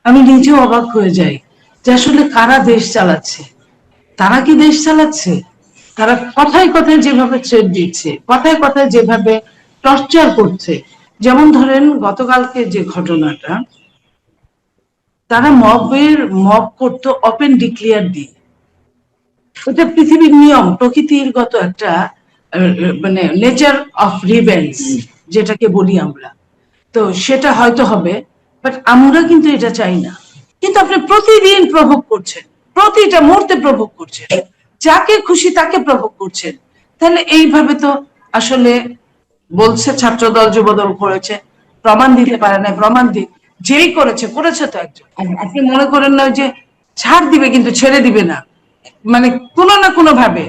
আমি নিজেও অবাক হয়ে যাই যে আসলে কারা দেশ চালাচ্ছে। তারা কি দেশ চালাচ্ছে? তারা কথায় কথায় যেভাবে থ্রেট দিচ্ছে, কথায় কথায় যেভাবে টর্চার করছে, যেমন ধরেন গতকালকে যে ঘটনাটা, তারা মব করতো ওপেন ডিক্লেয়ার দিয়ে। ওটা পৃথিবীর নিয়ম, প্রকৃতিগত একটা মানে নেচার অফ রিভেঞ্জ যেটাকে বলি আমরা। তো সেটা হয়তো হবে, বাট আমরা কিন্তু এটা চাই না। কিন্তু আপনি প্রতিদিন প্রভোগ করছেন, প্রতিটা মুহূর্তে প্রভোগ করছেন, যাকে খুশি তাকে প্রভোগ করছেন। তাহলে এইভাবে তো আসলে বলছে ছাত্রদল যুবদল করেছে, প্রমাণ দিতে পারে না, প্রমাণ দিক। যেই করেছে করেছে তো একজন। আপনি মনে করেন না যে ছাড় দিবে, কিন্তু ছেড়ে দিবে না, মানে কোনো না কোনো ভাবে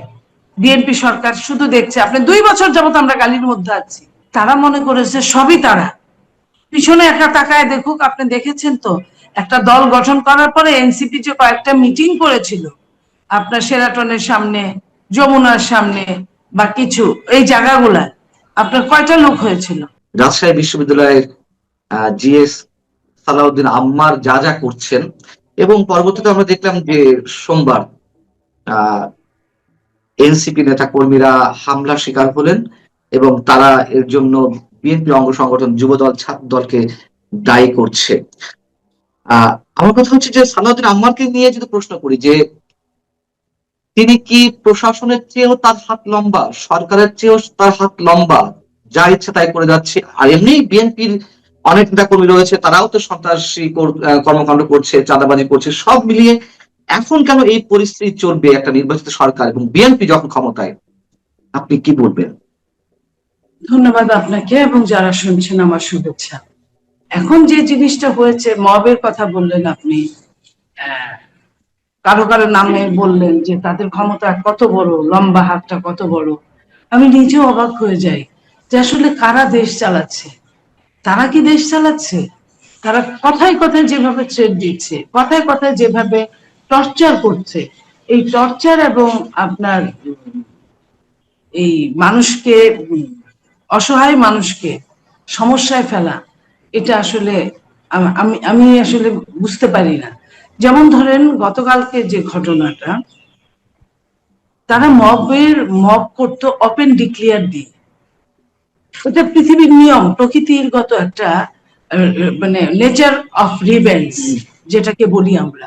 বিএনপি সরকার শুধু দেখছে। আপনি 2 বছর যাবত আমরা গালির মধ্যে আছি, তারা মনে করেছে সবই তারা। পিছনে একটা তাকায় দেখুক, আপনি দেখেছেন তো একটা দল গঠন করার পরে এনসিপি যে কয়েকটা মিটিং করেছিল আপনার শেরাটনের সামনে, যমুনার সামনে বা কিছু এই জায়গাগুলা, আপনার কয়টা লোক হয়েছিল? রাজশাহী বিশ্ববিদ্যালয়ের জিএস সালাউদ্দিন আম্মার যা যা করছেন, এবং পরবর্তীতে আমরা দেখলাম যে সোমবার এনসিপি নেতা কর্মীরা হামলার শিকার হলেন, এবং তারা এর জন্য বিএনপি অঙ্গ সংগঠন যুবদল ছাত্র দলকে দায়ী করছে। আমার কথা হচ্ছে যে সালাউদ্দিন আম্মারকে নিয়ে যদি প্রশ্ন করি যে তিনি কি প্রশাসনের চেয়েও তার হাত লম্বা, সরকারের চেয়েও তার হাত লম্বা, যা ইচ্ছা তাই করে যাচ্ছে। আর এমনি বিএনপির অনেক নেতা কর্মী রয়েছে, তারাও তো সন্ত্রাসী কর্মকাণ্ড করছে, চাঁদাবাজি করছে। সব মিলিয়ে এখন কেন এই পরিস্থিতি চলবে একটা নির্বাচিত সরকার এবং বিএনপি যখন ক্ষমতায়? আপনি কি বলবেন? ধন্যবাদ আপনাকে এবং যারা শুনছেন আমার শুভেচ্ছা। এখন যে জিনিসটা হয়েছে, মবের কথা বললেন আপনি, কারো কারো নামে বললেন যে তাদের ক্ষমতা কত বড়, লম্বা হাতটা কত বড়। আমি নিজেও অবাক হয়ে যাই যে আসলে কারা দেশ চালাচ্ছে। তারা কি দেশ চালাচ্ছে? তারা কথায় কথায় যেভাবে থ্রেট দিচ্ছে, কথায় কথায় যেভাবে টর্চার করছে, এই টর্চার এবং আপনার এই মানুষকে, অসহায় মানুষকে সমস্যায় ফেলা, এটা আসলে আমি আমি আসলে বুঝতে পারি না। যেমন ধরেন গতকালকে যে ঘটনাটা, তারা মব করতো ওপেন ডিক্লেয়ার দিয়ে। ওটা পৃথিবীর নিয়ম, প্রকৃতিগত একটা মানে নেচার অফ রিভেঞ্জ যেটাকে বলি আমরা।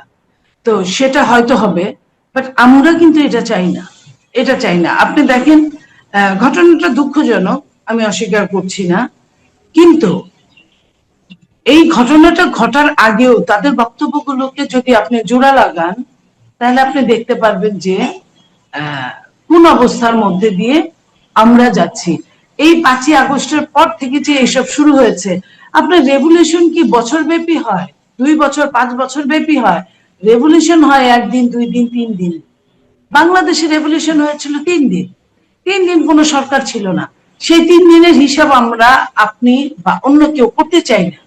তো সেটা হয়তো হবে, বাট আমরা কিন্তু এটা চাই না, এটা চাই না। আপনি দেখেন ঘটনাটা দুঃখজনক, আমি অস্বীকার করছি না, কিন্তু এই ঘটনাটা ঘটার আগেও তাদের বক্তব্যগুলোকে যদি আপনি জোড়া লাগান, তাহলে আপনি দেখতে পারবেন যে কোন অবস্থার মধ্যে দিয়ে আমরা যাচ্ছি। এই 5ই আগস্টের পর থেকে যে এসব শুরু হয়েছে, আপনার রেভলিউশন কি বছর ব্যাপী হয়, 2 বছর 5 বছর ব্যাপী হয়? রেভলিউশন হয় 1 দিন 2 দিন 3 দিন। বাংলাদেশে রেভলিউশন হয়েছিল 3 দিন। 3 দিন কোনো সরকার ছিল না। সেই 3 দিনের হিসাব আমরা, আপনি বা অন্য কেউ করতে চাই না।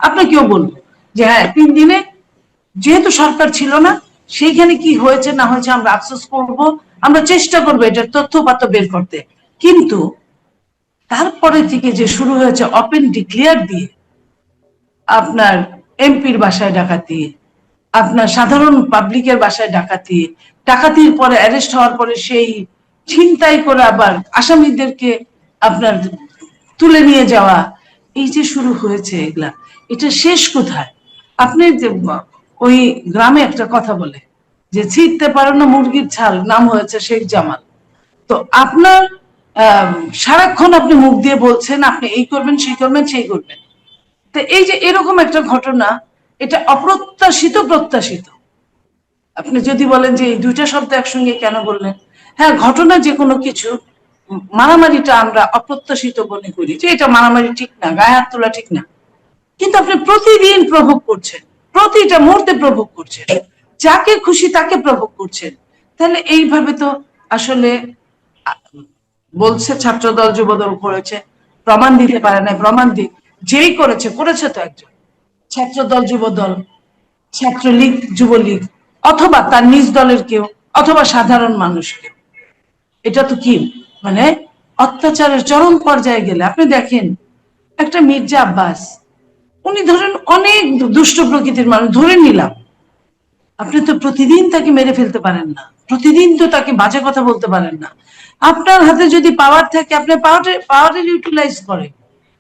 আপনি কেউ বলবো যে হ্যাঁ 3 দিনে যেহেতু সরকার ছিল না, সেইখানে কি হয়েছে না হয়েছে আমরা আফসোস করব, আমরা চেষ্টা করবো এটার তথ্যপাত্র বের করতে। কিন্তু তারপরে থেকে যে শুরু হয়েছে ওপেন ডিক্লেয়ার দিয়ে, আপনার এমপির বাসায় ডাকাতি, আপনার সাধারণ পাবলিকের বাসায় ডাকাতি, ডাকাতির পরে অ্যারেস্ট হওয়ার পরে সেই ছিনতাই করে আবার আসামিদেরকে আপনার তুলে নিয়ে যাওয়া, এই যে শুরু হয়েছে এগুলা, এটা শেষ কোথায়? আপনি যে ওই গ্রামে একটা কথা বলে যে ছিঁড়তে পারো না মুরগির ছাল, নাম হয়েছে শেখ জামাল। তো আপনার সারাক্ষণ আপনি মুখ দিয়ে বলছেন আপনি এই করবেন সেই করবেন সেই করবেন। তো এই যে এরকম একটা ঘটনা, এটা অপ্রত্যাশিত প্রত্যাশিত। আপনি যদি বলেন যে এই 2টা শব্দ একসঙ্গে কেন বললেন, হ্যাঁ ঘটনা যে কোনো কিছু, মারামারিটা আমরা অপ্রত্যাশিত মনে করি যে এটা মারামারি ঠিক না, গায়ে হাত তোলা ঠিক না। কিন্তু আপনি প্রতিদিন প্রভোগ করছেন, প্রতিটা মুহূর্তে প্রভোগ করছেন, যাকে খুশি তাকে প্রভোগ করছেন। তাহলে এইভাবে তো আসলে বলছে ছাত্রদল যুবদল করেছে, প্রমাণ দিতে পারে না, প্রমাণ দিক। যেই করেছে করেছে তো একজন। ছাত্রদল যুবদল, ছাত্রলীগ যুবলীগ, অথবা তার নিজ দলের কেউ, অথবা সাধারণ মানুষ কেউ। এটা তো কি মানে অত্যাচারের চরম পর্যায়ে গেলে। আপনি দেখেন একটা মির্জা আব্বাস, উনি ধরেন অনেক দুষ্ট প্রকৃতির মানুষ, ধরে নিলাম, আপনি তো প্রতিদিন তাকে মেরে ফেলতে পারেন না, প্রতিদিন তো তাকে বাজে কথা বলতে পারেন না। আপনার হাতে যদি পাওয়ার থাকে, আপনি পাওয়ারের ইউটিলাইজ করেন,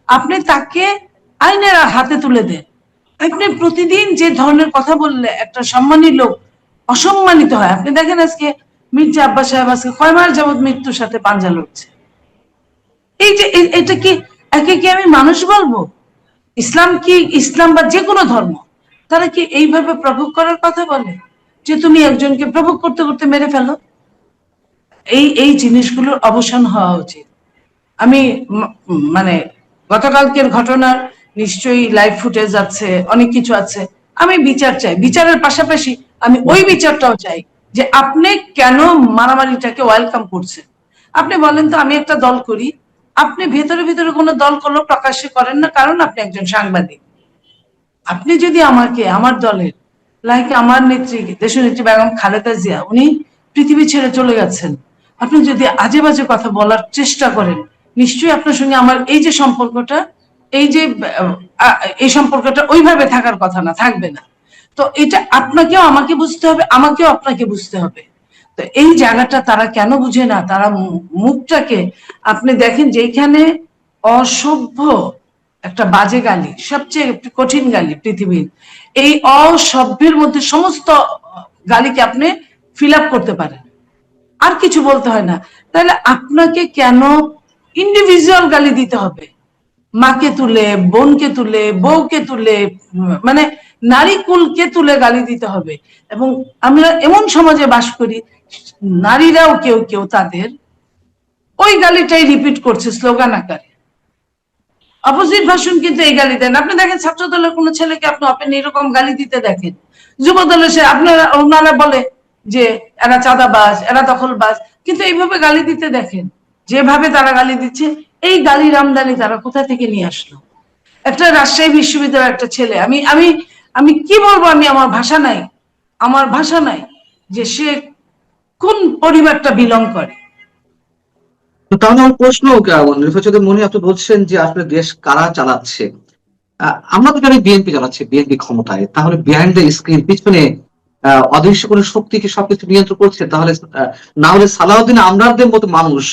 আপনি তাকে আইনের হাতে তুলে দেন। আপনি প্রতিদিন যে ধরনের কথা বললে একটা সম্মানী লোক অসম্মানিত হয়। আপনি দেখেন আজকে মির্জা আব্বাস সাহেব আজকে কয় মাস যাবৎ মৃত্যুর সাথে পাঞ্জা লড়ছে। এই যে এটা কি, একে কি আমি মানুষ বলবো? ইসলাম কি, ইসলাম বা যে কোনো ধর্ম, তারা কি এইভাবে প্রভোগ করার কথা বলে যে তুমি একজনকে প্রভোগ করতে করতে মেরে ফেলো? এই জিনিসগুলোর অবসান হওয়া উচিত। আমি মানে গতকালকের ঘটনার নিশ্চয়ই লাইভ ফুটেজ আছে, অনেক কিছু আছে। আমি বিচার চাই, বিচারের পাশাপাশি আমি ওই বিচারটাও চাই যে আপনি কেন মারামারিটাকে ওয়েলকাম করছেন। আপনি বলেন তো, আমি একটা দল করি, আপনি ভেতরে ভেতরে কোনো দল করলেও প্রকাশ্যে করেন না, কারণ আপনি একজন সাংবাদিক। আপনি যদি আমাকে, আমার দলের, লাইক আমার নেত্রী, দেশনেত্রী বেগম খালেদা জিয়া, উনি পৃথিবী ছেড়ে চলে গেছেন, আপনি যদি আজে বাজে কথা বলার চেষ্টা করেন, নিশ্চয়ই আপনার সঙ্গে আমার এই যে সম্পর্কটা, এই যে এই সম্পর্কটা ওইভাবে থাকার কথা না, থাকবে না। তো এটা আপনাকেও আমাকে বুঝতে হবে, আমাকেও আপনাকে বুঝতে হবে। তো এই জায়গাটা তারা কেন বুঝে না? তারা মুখটাকে, আপনি দেখেন যেখানে অসভ্য একটা বাজে গালি, সবচেয়ে কঠিন গালি পৃথিবীর, এই অসভ্যের মধ্যে সমস্ত গালিকে আপনি ফিল আপ করতে পারেন, আর কিছু বলতে হয় না। তাহলে আপনাকে কেন ইন্ডিভিজুয়াল গালি দিতে হবে? মাকে তুলে, বোনকে তুলে, বউকে তুলে, মানে নারী কুলকে তুলে গালি দিতে হবে? এবং আমরা এমন সমাজে বাস করি, নারীরাও কেউ কেউ তাদের ওই গালিটাই রিপিট করছে স্লোগান আকারে। অপোজিট ভাষণ কিন্তু এই গালি দেন। আপনি দেখেন ছাত্র দলের কোনো ছেলেকে আপনি ওপেন এরকম গালি দিতে দেখেন, যুব দলে সে আপনারা ওনারা বলে যে এরা চাঁদাবাজ, এরা দখলবাজ, কিন্তু এইভাবে গালি দিতে দেখেন। যেভাবে তারা গালি দিচ্ছে, এই গালির আমদানি তারা কোথা থেকে নিয়ে আসলো? একটা রাজশাহী বিশ্ববিদ্যালয়ের একটা ছেলে, আমি আমি আমি কি বলবো, আমি আমার ভাষা নাই, আমার ভাষা নাই যে সে কোন পরিবারটা বিলং করে। তো তাহলে আমার প্রশ্ন, রিফাত চৌধুরী মনি, আপনি বলছেন যে আসলে দেশ কারা চালাচ্ছে? আমরা তো জানি বিএনপি চালাচ্ছে, বিএনপি ক্ষমতায়, তাহলে বিহাইন্ড দ্য স্ক্রিন, পিছনে অদৃশ্য কোনো শক্তি কি সবকিছু নিয়ন্ত্রণ করছে? তাহলে না হলে সালাউদ্দিন আমরাদের মতো মানুষ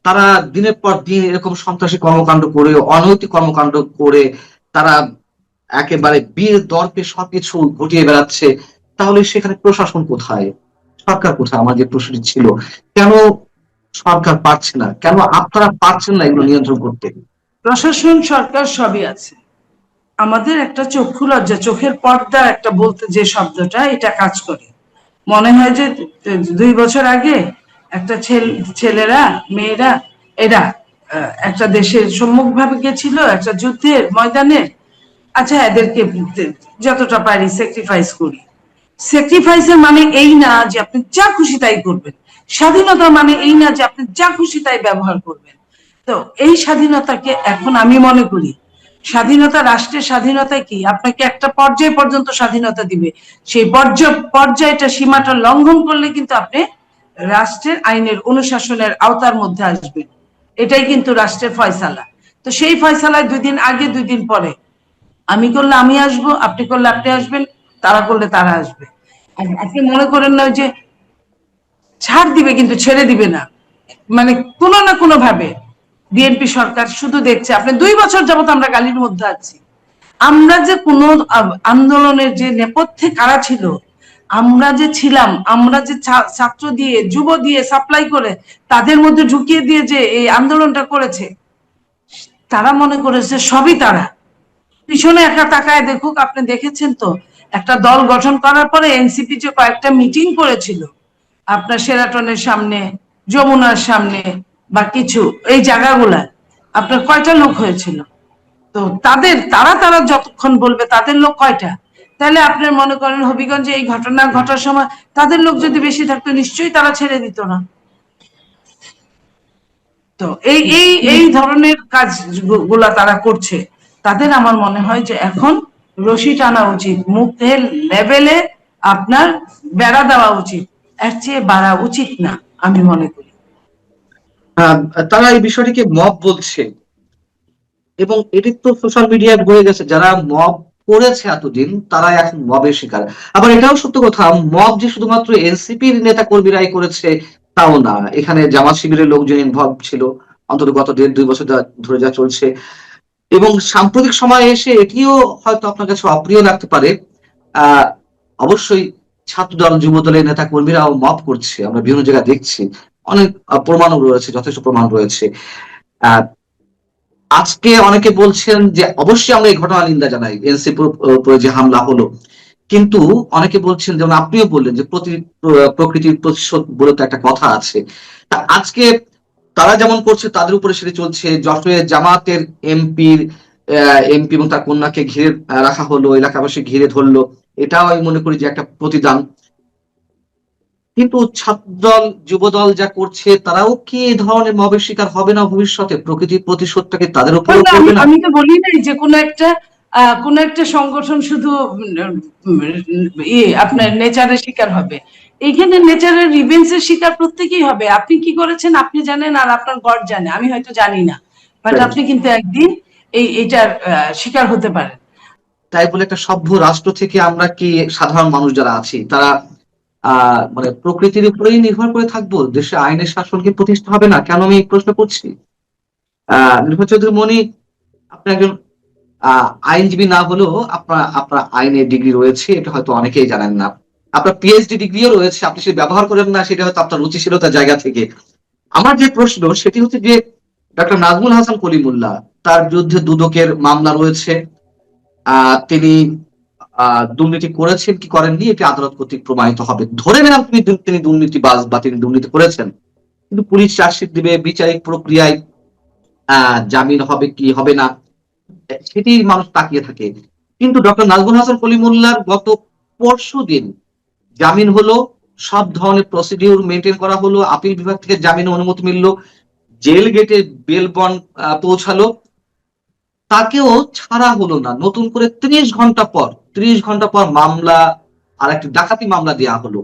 তারা দিনের পর দিন এরকম সন্ত্রাসী কর্মকাণ্ড করে, অনৈতিক কর্মকাণ্ড করে তারা একেবারে বীর দর্পে সবকিছু ঘটিয়ে বেড়াচ্ছে, তাহলে সেখানে প্রশাসন কোথায়, সরকার কোথায়? আমার যে প্রশ্নটি ছিল, কেন সরকার পারছে না, কেন আপনারা পারছেন না এগুলো নিয়ন্ত্রণ করতে? প্রশাসন, সরকার সবই আছে। আমাদের একটা চক্ষু লজ্জা, চোখের পর্দা একটা বলতে যে শব্দটা, এটা কাজ করে। মনে হয় যে 2 বছর আগে একটা ছেলেরা, মেয়েরা, এরা একটা দেশের সম্মুখ ভাবে গেছিল একটা যুদ্ধের ময়দানে। আচ্ছা, এদেরকে যতটা পারি স্যাক্রিফাইস করি। স্যাক্রিফাইসের মানে এই না যে আপনি যা খুশি তাই করবেন। স্বাধীনতা মানে এই না যে আপনি যা খুশি তাই ব্যবহার করবেন। তো এই স্বাধীনতাকে এখন আমি মনে করি, স্বাধীনতা, রাষ্ট্রের স্বাধীনতা কি আপনাকে একটা পর্যায় পর্যন্ত স্বাধীনতা দিবে। সেই পর্যায়টা, সীমাটা লঙ্ঘন করলে কিন্তু আপনি রাষ্ট্রের আইনের অনুশাসনের আওতার মধ্যে আসবেন। এটাই কিন্তু রাষ্ট্রের ফয়সালা। তো সেই ফয়সালায় 2 দিন আগে 2 দিন পরে, আমি করলে আমি আসব, আপনি করলে আপনি আসবেন, তারা করলে তারা আসবে। আপনি মনে করেন না যে ছাড় দিবে, কিন্তু ছেড়ে দিবে না। মানে কোনো না কোনো ভাবে বিএনপি সরকার শুধু দেখছে। আপনি 2 বছর যাবত আমরা গালির মধ্যে আছি। আমরা যে কোন আন্দোলনের যে নেপথ্যে কারা ছিল, আমরা যে ছিলাম, আমরা যে ছাত্র দিয়ে, যুব দিয়ে সাপ্লাই করে তাদের মধ্যে ঢুকিয়ে দিয়ে যে এই আন্দোলনটা করেছে, তারা মনে করেছে সবই তারা। পিছনে একটা তাকায় দেখুক, আপনি দেখেছেন তো একটা দল গঠন করার পরে এনসিপি যে কয়েকটা মিটিং করেছিল আপনার শেরাটনের সামনে, যমুনার সামনে বা কিছু এই জায়গাগুলা, আপনার কয়টা লোক হয়েছিল? তো তারা তারা যতক্ষণ বলবে তাদের লোক কয়টা? তাহলে আপনার মনে করেন হবিগঞ্জে এই ঘটনা ঘটার সময় তাদের লোক যদি বেশি থাকতো, নিশ্চয়ই তারা ছেড়ে দিত না। তো এই এই এই ধরনের কাজ গুলা তারা করছে। তাদের আমার মনে হয় যে এখন রশি টানা উচিত, মুখের লেভেলে আপনার বেড়া দেওয়া উচিত, এর চেয়ে বাড়া উচিত না, আমি মনে করি। তারা এই বিষয়টিকে মব বলছে। এবং এটি তো সোশ্যাল মিডিয়ায় বয়ে গেছে, যারা মব করেছে এতদিন তারা এখন মবের শিকার। আবার এটাও সত্য কথা, মব যে শুধুমাত্র এনসিপির নেতা কর্মীরাই করেছে তাও না, এখানে জামাত শিবিরের লোকজন ইনভলভ ছিল, অন্তত গত 1.5-2 বছর ধরে যা চলছে। এবং সাম্প্রতিক সময়ে এসে এটিও হয়তো আপনার কাছে অপ্রিয় লাগতে পারে, আহ অবশ্যই ছাত্রদল যুব দলের নেতা কর্মীরাও মব করছে, আমরা বিভিন্ন জায়গায় দেখছি, অনেক প্রমাণও রয়েছে, যথেষ্ট প্রমাণ রয়েছে। আহ আজকে অনেকে বলছেন যে অবশ্যই আমরা এই ঘটনা নিন্দা জানাই, এনসিপির উপরে যে হামলা হলো, কিন্তু অনেকে বলছেন, যেমন আপনিও বললেন যে প্রকৃতির প্রতিশোধ বলে তো একটা কথা আছে। তা আজকে তারা যেমন করছে তাদের উপরে সেটি চলছে, যশোরে জামাতের এমপি এবং তার কন্যাকে ঘিরে রাখা হলো, এলাকাবাসী ঘিরে ধরলো, এটাও আমি মনে করি যে একটা প্রতিদান। কিন্তু ছাত্রদল যুবদল যা করছে, তারাও কি এই ধরনের মবের শিকার হবে না ভবিষ্যতে? প্রকৃতির প্রতিশোধটাকে তাদের উপরেও না, পড়বে না? আমি তো বলি নাই যে কোনো একটা সংগঠন শুধু আপনার নেচারের শিকার হবে। এইখানে নেচারের রিভেন্সের শিকার প্রত্যেকেই হবে। আপনি কি করেছেন আপনি জানেন, আর আপনার গড জানে, আমি হয়তো জানি না, বাট Right. আপনি কিন্তু একদিন এইটার শিকার হতে পারেন। তাই বলে একটা সভ্য রাষ্ট্র থেকে আমরা কি সাধারণ মানুষ যারা আছি তারা মানে প্রকৃতির উপরেই নির্ভর করে থাকবো? দেশে আইনের শাসন কি প্রতিষ্ঠা হবে না? কেন আমি এই প্রশ্ন করছি? নির্ভর চৌধুরী মনি, আপনি একজন আইনজীবী না হলেও আপনার আপনার আইনের ডিগ্রি রয়েছে, এটা হয়তো অনেকেই জানেন না। আপনার পিএইচডি ডিগ্রিও রয়েছে, আপনি সেটা ব্যবহার করেন না, সেটা হয়তো আপনার রুচিশীলতার জায়গা থেকে। আমার যে প্রশ্ন সেটি হচ্ছে যে ডক্টর নাজমুল হাসান কলিমুল্লাহ, তার বিরুদ্ধে দুদকের মামলা রয়েছে, তিনি দুর্নীতি করেছেন কি করেননি এটি আদালত কর্তৃক প্রমাণিত হবে। ধরে নিলাম তিনি দুর্নীতিবাজ বা তিনি দুর্নীতি করেছেন, কিন্তু পুলিশ চার্জশিট দিবে, বিচারিক প্রক্রিয়ায় জামিন হবে কি হবে না সেটি মানুষ তাকিয়ে থাকে। কিন্তু ডক্টর নাজমুল হাসান কলিমুল্লাহর গত পরশুদিন জামিন হলো, সব ধরনের প্রসিডিউর মেনটেন করা হলো, আপিল বিভাগ থেকে জামিনের অনুমতি মিললো, জেল গেটে বেল বন্ড পৌঁছালো, তাকেও ছাড়া হলো না। নতুন করে 30 ঘন্টা পর মামলা, আর একটি ডাকাতি মামলা দেওয়া হলো।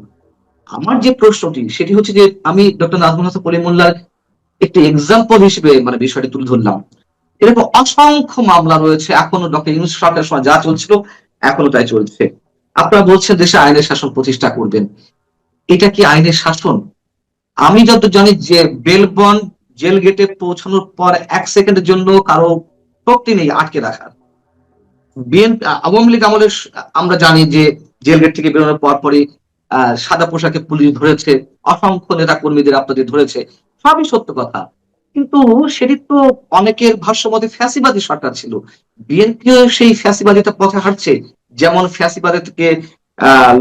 আমার যে প্রশ্নটি সেটি হচ্ছে যে আমি ডক্টর নাজমুল হাসান কলিমুল্লাহ একটি এক্সাম্পল হিসেবে মানে বিষয়টি তুলে ধরলাম। এরকম অসংখ্য মামলা রয়েছে, এখনো ডক্টর ইউনূস সরকারের সময় যা চলছিল এখনো তাই চলছে। আপনারা বলছেন দেশে আইনের শাসন প্রতিষ্ঠা করবেন, এটা কি আইনের শাসন? আমি যত জানি যে বেল বন্ড জেল গেটে পৌঁছানোর পর 1 সেকেন্ডের জন্য কারো শক্তি নেই আটকে রাখার। বিএনপি আওয়ামী লীগ আমলে আমরা জানি যে জেল গেট থেকে বেরোনোর পর পরই সাদা পোশাকে পুলিশ ধরেছে, অসংখ্য নেতা কর্মীদের আপনাদের ধরেছে, সবই সত্য কথা। কিন্তু সেটি তো অনেকের ভাষ্যমতে ফ্যাসিবাদী সরকার ছিল, বিএনপিও সেই ফ্যাসিবাদিতা পথে হাঁটছে, যেমন ফ্যাসিবাদকে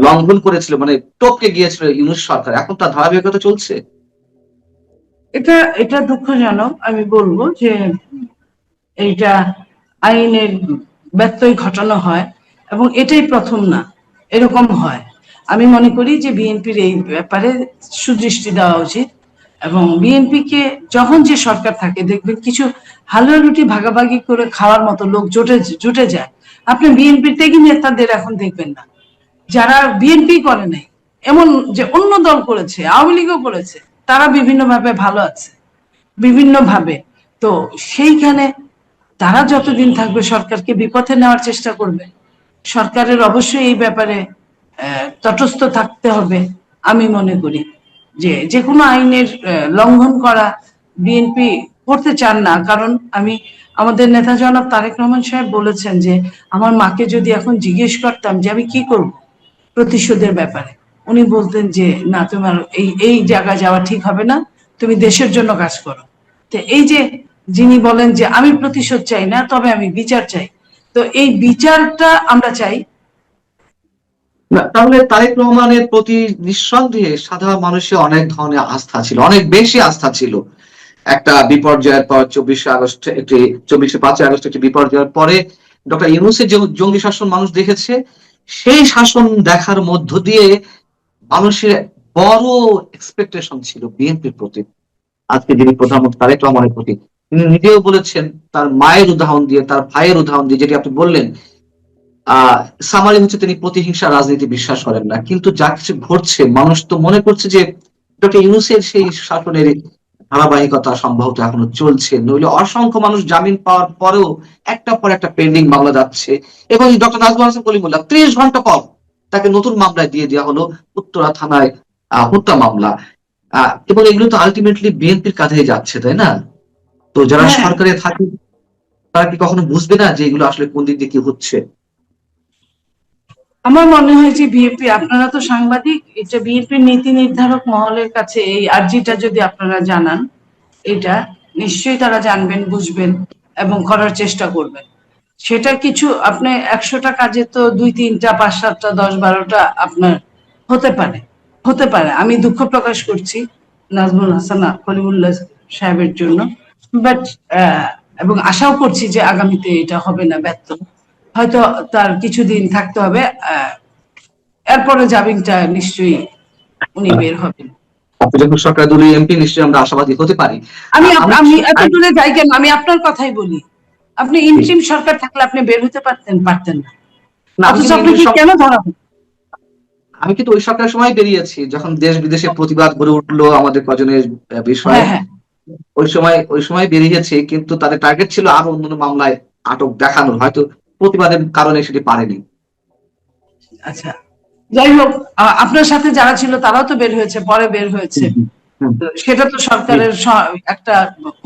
লঙ্ঘন করেছিল, মানে টপকে গিয়েছিল ইউনূস সরকার, এখন তার ধারাবাহিকতা চলছে। এটা এটা দুঃখজনক, আমি বলবো যে এইটা আইনের ব্যত্যয় ঘটানো হয়, এবং এটাই প্রথম না, এরকম হয়। আমি মনে করি যে বিএনপির এই ব্যাপারে সুদৃষ্টি দেওয়া উচিত, এবং বিএনপিকে যখন যে সরকার থাকে দেখবেন কিছু হালুয়া রুটি ভাগাভাগি করে খাওয়ার মতো লোক জুটে যায়। আপনি বিএনপির ত্যাগী নেতাদের এখন দেখবেন না, যারা বিএনপি করে নাই, এমন যে অন্য দল করেছে, আওয়ামী লীগও করেছে, তারা বিভিন্নভাবে ভালো আছে, বিভিন্নভাবে। তো সেইখানে তারা যতদিন থাকবে সরকারকে বিপথে নেওয়ার চেষ্টা করবে। সরকারের অবশ্যই এই ব্যাপারে তটস্থ থাকতে হবে। আমি মনে করি যে যে কোনো আইনের লঙ্ঘন করা বিএনপি করতে চান না, কারণ আমাদের নেতা জনাব তারেক রহমান সাহেব বলেছেন যে আমার মাকে যদি এখন জিজ্ঞেস করতাম যে আমি কি করব প্রতিশোধের ব্যাপারে, উনি বলতেন যে না, তোমার এই এই জায়গায় যাওয়া ঠিক হবে না, তুমি দেশের জন্য কাজ করো। তো এই যে যিনি বলেন যে আমি প্রতিশোধ চাই না, তবে আমি বিচার চাই, তো এই বিচারটা আমরা চাই। না, তাহলে তারেক রহমানের প্রতি নিঃসন্দেহে সাধারণ মানুষের অনেক ধরনের আস্থা ছিল, অনেক বেশি আস্থা ছিল। একটা বিপর্যয়ের পর 5ই আগস্ট একটি বিপর্যয়ের পরে ডক্টর ইউনূসের যে জঙ্গি শাসন মানুষ দেখেছে, সেই শাসন দেখার মধ্য দিয়ে মানুষের বড় এক্সপেকটেশন ছিল বিএনপির প্রতি, আজকে যিনি প্রধানমন্ত্রী তারেক রহমানের প্রতি। তিনি নিজেও বলেছেন, তার মায়ের উদাহরণ দিয়ে, তার ভাইয়ের উদাহরণ দিয়ে, যেটি আপনি বললেন, সামারি হচ্ছে তিনি প্রতিহিংসা রাজনীতি বিশ্বাস করেন না। কিন্তু যা কিছু ঘটছে মানুষ তো মনে করছে যে ডক্টর ইউনূসের সেই শাসনের ধারাবাহিকতা সম্ভবত এখনো চলছে, নইলে অসংখ্য মানুষ জামিন পাওয়ার পরেও একটার পর একটা পেন্ডিং মামলা যাচ্ছে। এবং ডক্টর নাজমুল হাসান কলিমুল্লাহ 30 ঘন্টা পর তাকে নতুন মামলায় দিয়ে দেওয়া হলো উত্তরা থানায় হত্যা মামলা। এবং এগুলো তো আলটিমেটলি বিএনপির কাঁধে যাচ্ছে, তাই না? তো যারা হ্যাঁ, সরকারে থাকে তারা কি কখনো বুঝবে না যে এগুলো আসলে কোন দিক দিয়ে কি হচ্ছে? আমার মনে হয় যে বিএনপি, আপনারা তো সাংবাদিক, এটা বিএনপির নীতি নির্ধারক মহলের কাছে এই আর্জিটা যদি আপনারা জানান, এটা নিশ্চয়ই তারা জানবেন, বুঝবেন এবং করার চেষ্টা করবেন। সেটা কিছু আপনি 100টা কাজে তো 2-3টা 5-7টা 10-12টা আপনার হতে পারে, হতে পারে। আমি দুঃখ প্রকাশ করছি নাজমুল হাসান কলিমুল্লাহ সাহেবের জন্য, বাট এবং আশাও করছি যে আগামীতে এটা হবে না, ব্যর্থ হয়তো তার কিছুদিন থাকতে হবে, এরপরে জামিনটা নিশ্চয়ই উনি বের হবেন। আপনি যখন সরকার দলীয় এমপি, নিশ্চয়ই আমরা আশাবাদী হতে পারি। আমি আমি আমি এত দূরে যাই কেন, আমি আপনার কথাই বলি। আপনি ইন্টিম সরকার থাকলে আপনি বের হতে পারতেন না, না, আমি অথচ কিন্তু আপনাকে কেন ধরা হবে? আমি কিন্তু ওই সরকারের সময় বেরিয়েছি যখন দেশ বিদেশে প্রতিবাদ গড়ে উঠলো আমাদের কজনের বিষয়ে। হ্যাঁ, হ্যাঁ, ওই সময় বেরিয়েছে, কিন্তু তাদের টার্গেট ছিল আরো অন্যান্য মামলায় আটক দেখানোর, হয়তো প্রতিবাদের কারণে সেটি পারেনি। আচ্ছা, যাই হোক, আপনার সাথে যারা ছিল তারাও তো বের হয়েছে, পরে বের হয়েছে, তো সেটা তো সরকারের একটা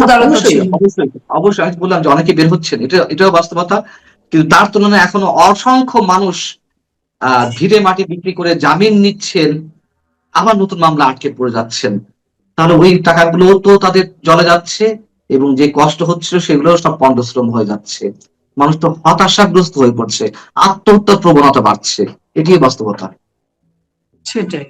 উদারতা অবশ্যই ছিল। অবশ্যই অবশ্যই, আমি বললাম যে অনেকে বের হচ্ছেন, এটাও বাস্তবতা। কিন্তু তার তুলনায় এখনো অসংখ্য মানুষ ভিড়ে মাটি বিক্রি করে জামিন নিচ্ছেন, আবার নতুন মামলা আটকে পড়ে যাচ্ছেন। তাহলে ওই টাকাগুলো তো তাদের জলে যাচ্ছে, এবং যে কষ্ট হচ্ছিল সেগুলো সব পণ্ডশ্রম হয়ে যাচ্ছে। মানুষ তো হতাশাগ্রস্ত হয়ে পড়ছে, আত্মহত্যার প্রবণতা বাড়ছে, এটি বাস্তবতা। সেটাই।